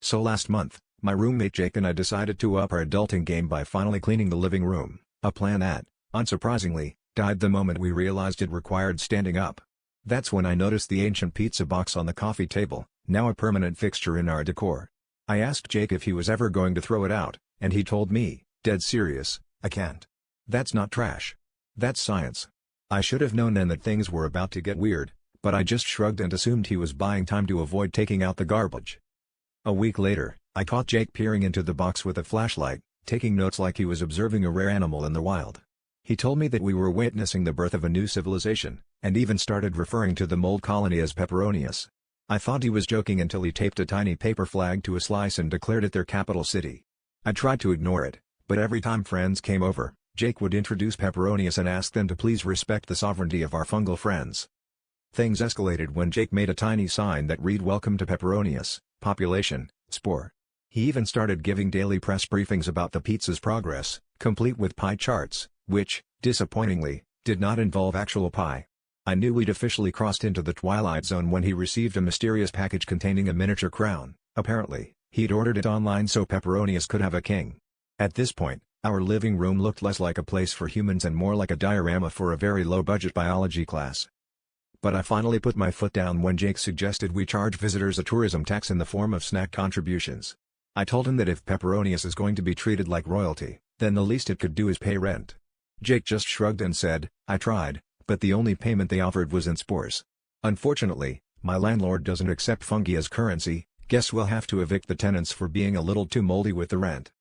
So last month, my roommate Jake and I decided to up our adulting game by finally cleaning the living room, a plan that, unsurprisingly, died the moment we realized it required standing up. That's when I noticed the ancient pizza box on the coffee table, now a permanent fixture in our decor. I asked Jake if he was ever going to throw it out, and he told me, dead serious, "I can't. That's not trash. That's science." I should have known then that things were about to get weird, but I just shrugged and assumed he was buying time to avoid taking out the garbage. A week later, I caught Jake peering into the box with a flashlight, taking notes like he was observing a rare animal in the wild. He told me that we were witnessing the birth of a new civilization, and even started referring to the mold colony as Peperonius. I thought he was joking until he taped a tiny paper flag to a slice and declared it their capital city. I tried to ignore it, but every time friends came over, Jake would introduce Peperonius and ask them to please respect the sovereignty of our fungal friends. Things escalated when Jake made a tiny sign that read "Welcome to Peperonius, population, spore." He even started giving daily press briefings about the pizza's progress, complete with pie charts, which, disappointingly, did not involve actual pie. I knew we'd officially crossed into the Twilight Zone when he received a mysterious package containing a miniature crown. Apparently, he'd ordered it online so Peperonius could have a king. At this point, our living room looked less like a place for humans and more like a diorama for a very low-budget biology class. But I finally put my foot down when Jake suggested we charge visitors a tourism tax in the form of snack contributions. I told him that if Peperonius is going to be treated like royalty, then the least it could do is pay rent. Jake just shrugged and said, "I tried, but the only payment they offered was in spores. Unfortunately, my landlord doesn't accept fungi as currency. Guess we'll have to evict the tenants for being a little too moldy with the rent."